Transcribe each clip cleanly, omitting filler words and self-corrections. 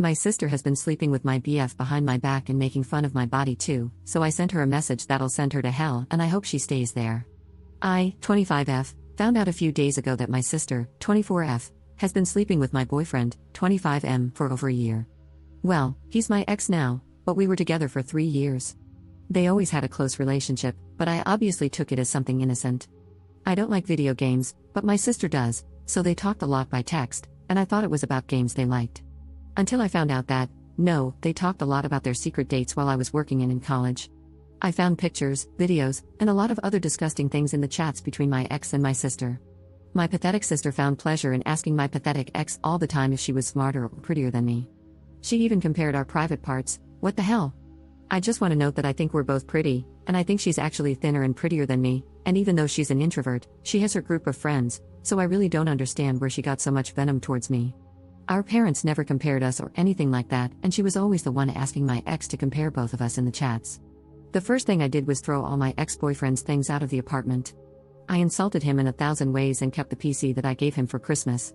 My sister has been sleeping with my BF behind my back and making fun of my body too, so I sent her a message that'll send her to hell and I hope she stays there. I, 25F, found out a few days ago that my sister, 24F, has been sleeping with my boyfriend, 25M, for over a year. Well, he's my ex now, but we were together for 3 years. They always had a close relationship, but I obviously took it as something innocent. I don't like video games, but my sister does, so they talked a lot by text, and I thought it was about games they liked. Until I found out that, no, they talked a lot about their secret dates while I was working in college. I found pictures, videos, and a lot of other disgusting things in the chats between my ex and my sister. My pathetic sister found pleasure in asking my pathetic ex all the time if she was smarter or prettier than me. She even compared our private parts. What the hell? I just want to note that I think we're both pretty, and I think she's actually thinner and prettier than me, and even though she's an introvert, she has her group of friends, so I really don't understand where she got so much venom towards me. Our parents never compared us or anything like that, and she was always the one asking my ex to compare both of us in the chats. The first thing I did was throw all my ex-boyfriend's things out of the apartment. I insulted him in 1,000 ways and kept the PC that I gave him for Christmas.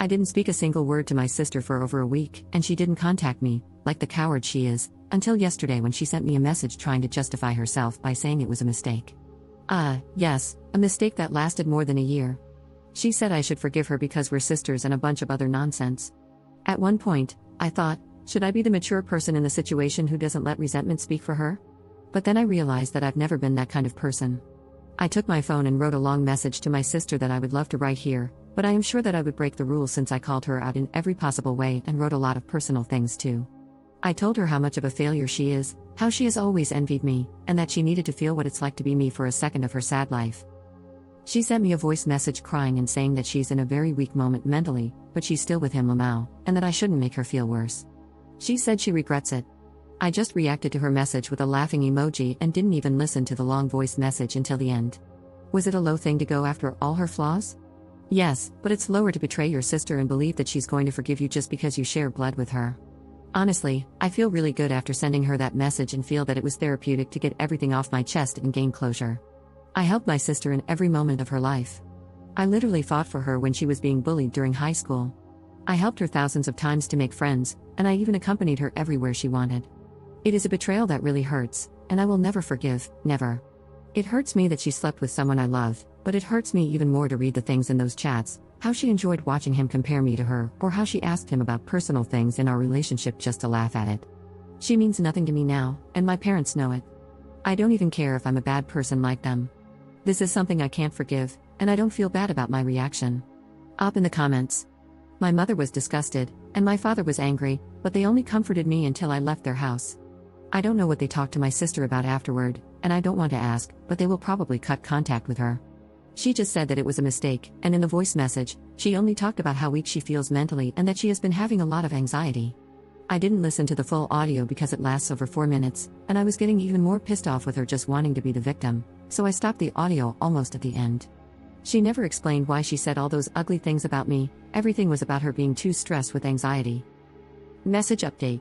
I didn't speak a single word to my sister for over a week, and she didn't contact me, like the coward she is, until yesterday when she sent me a message trying to justify herself by saying it was a mistake. Yes, a mistake that lasted more than a year. She said I should forgive her because we're sisters and a bunch of other nonsense. At one point, I thought, should I be the mature person in the situation who doesn't let resentment speak for her? But then I realized that I've never been that kind of person. I took my phone and wrote a long message to my sister that I would love to write here, but I am sure that I would break the rules since I called her out in every possible way and wrote a lot of personal things too. I told her how much of a failure she is, how she has always envied me, and that she needed to feel what it's like to be me for a second of her sad life. She sent me a voice message crying and saying that she's in a very weak moment mentally, but she's still with him Lamau, and that I shouldn't make her feel worse. She said she regrets it. I just reacted to her message with a laughing emoji and didn't even listen to the long voice message until the end. Was it a low thing to go after all her flaws? Yes, but it's lower to betray your sister and believe that she's going to forgive you just because you share blood with her. Honestly, I feel really good after sending her that message and feel that it was therapeutic to get everything off my chest and gain closure. I helped my sister in every moment of her life. I literally fought for her when she was being bullied during high school. I helped her thousands of times to make friends, and I even accompanied her everywhere she wanted. It is a betrayal that really hurts, and I will never forgive, never. It hurts me that she slept with someone I love, but it hurts me even more to read the things in those chats, how she enjoyed watching him compare me to her, or how she asked him about personal things in our relationship just to laugh at it. She means nothing to me now, and my parents know it. I don't even care if I'm a bad person like them. This is something I can't forgive, and I don't feel bad about my reaction. Up in the comments. My mother was disgusted, and my father was angry, but they only comforted me until I left their house. I don't know what they talked to my sister about afterward, and I don't want to ask, but they will probably cut contact with her. She just said that it was a mistake, and in the voice message, she only talked about how weak she feels mentally and that she has been having a lot of anxiety. I didn't listen to the full audio because it lasts over 4 minutes, and I was getting even more pissed off with her just wanting to be the victim, so I stopped the audio almost at the end. She never explained why she said all those ugly things about me. Everything was about her being too stressed with anxiety. Message update.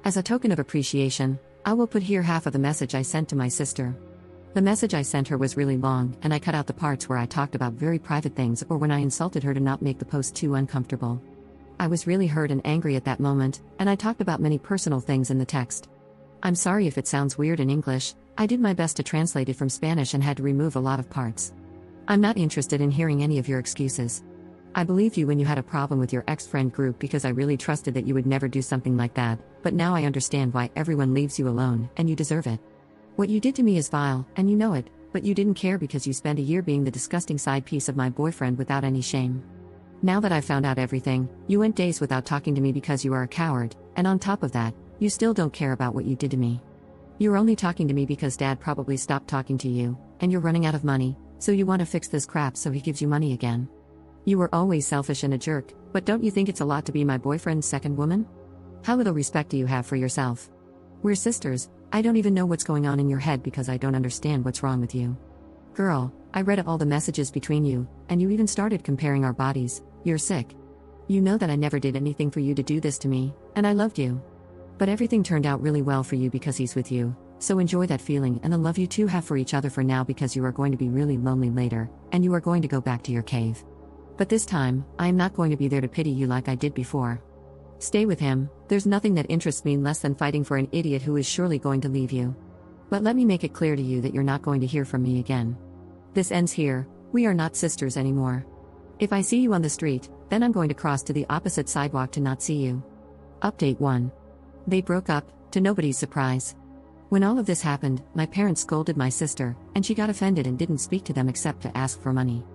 As a token of appreciation, I will put here half of the message I sent to my sister. The message I sent her was really long, and I cut out the parts where I talked about very private things or when I insulted her to not make the post too uncomfortable. I was really hurt and angry at that moment, and I talked about many personal things in the text. I'm sorry if it sounds weird in English. I did my best to translate it from Spanish and had to remove a lot of parts. I'm not interested in hearing any of your excuses. I believed you when you had a problem with your ex-friend group because I really trusted that you would never do something like that, but now I understand why everyone leaves you alone, and you deserve it. What you did to me is vile, and you know it, but you didn't care because you spent a year being the disgusting side piece of my boyfriend without any shame. Now that I've found out everything, you went days without talking to me because you are a coward, and on top of that, you still don't care about what you did to me. You're only talking to me because Dad probably stopped talking to you, and you're running out of money, so you want to fix this crap so he gives you money again. You were always selfish and a jerk, but don't you think it's a lot to be my boyfriend's second woman? How little respect do you have for yourself? We're sisters. I don't even know what's going on in your head because I don't understand what's wrong with you. Girl, I read all the messages between you, and you even started comparing our bodies. You're sick. You know that I never did anything for you to do this to me, and I loved you. But everything turned out really well for you because he's with you, so enjoy that feeling and the love you two have for each other for now because you are going to be really lonely later, and you are going to go back to your cave. But this time, I am not going to be there to pity you like I did before. Stay with him, there's nothing that interests me less than fighting for an idiot who is surely going to leave you. But let me make it clear to you that you're not going to hear from me again. This ends here, we are not sisters anymore. If I see you on the street, then I'm going to cross to the opposite sidewalk to not see you. Update 1. They broke up, to nobody's surprise. When all of this happened, my parents scolded my sister, and she got offended and didn't speak to them except to ask for money.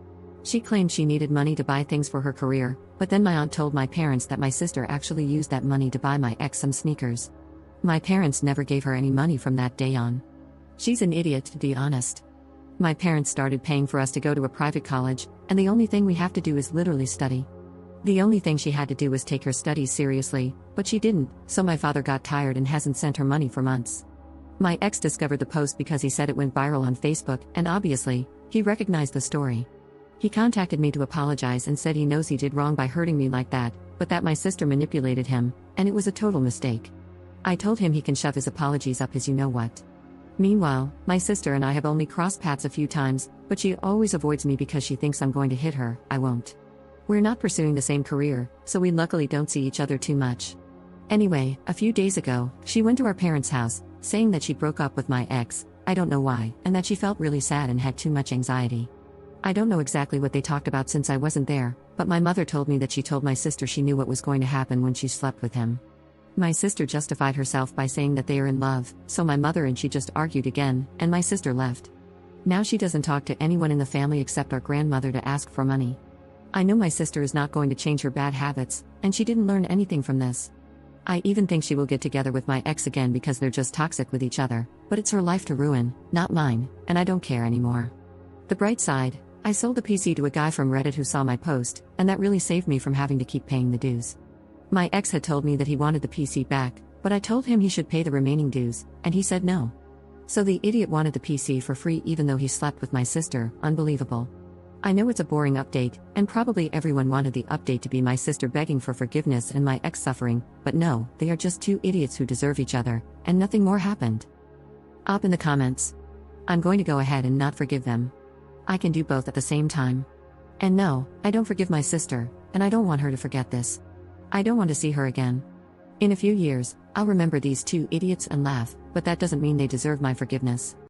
She claimed she needed money to buy things for her career, but then my aunt told my parents that my sister actually used that money to buy my ex some sneakers. My parents never gave her any money from that day on. She's an idiot, to be honest. My parents started paying for us to go to a private college, and the only thing we have to do is literally study. The only thing she had to do was take her studies seriously, but she didn't, so my father got tired and hasn't sent her money for months. My ex discovered the post because he said it went viral on Facebook, and obviously, he recognized the story. He contacted me to apologize and said he knows he did wrong by hurting me like that, but that my sister manipulated him, and it was a total mistake. I told him he can shove his apologies up his you-know-what. Meanwhile, my sister and I have only crossed paths a few times, but she always avoids me because she thinks I'm going to hit her. I won't. We're not pursuing the same career, so we luckily don't see each other too much. Anyway, a few days ago, she went to our parents' house, saying that she broke up with my ex, I don't know why, and that she felt really sad and had too much anxiety. I don't know exactly what they talked about since I wasn't there, but my mother told me that she told my sister she knew what was going to happen when she slept with him. My sister justified herself by saying that they are in love, so my mother and she just argued again, and my sister left. Now she doesn't talk to anyone in the family except our grandmother to ask for money. I know my sister is not going to change her bad habits, and she didn't learn anything from this. I even think she will get together with my ex again because they're just toxic with each other, but it's her life to ruin, not mine, and I don't care anymore. The bright side, I sold the PC to a guy from Reddit who saw my post, and that really saved me from having to keep paying the dues. My ex had told me that he wanted the PC back, but I told him he should pay the remaining dues, and he said no. So the idiot wanted the PC for free even though he slept with my sister. Unbelievable. I know it's a boring update, and probably everyone wanted the update to be my sister begging for forgiveness and my ex suffering, but no, they are just two idiots who deserve each other, and nothing more happened. Up in the comments. I'm going to go ahead and not forgive them. I can do both at the same time. And no, I don't forgive my sister, and I don't want her to forget this. I don't want to see her again. In a few years, I'll remember these two idiots and laugh, but that doesn't mean they deserve my forgiveness.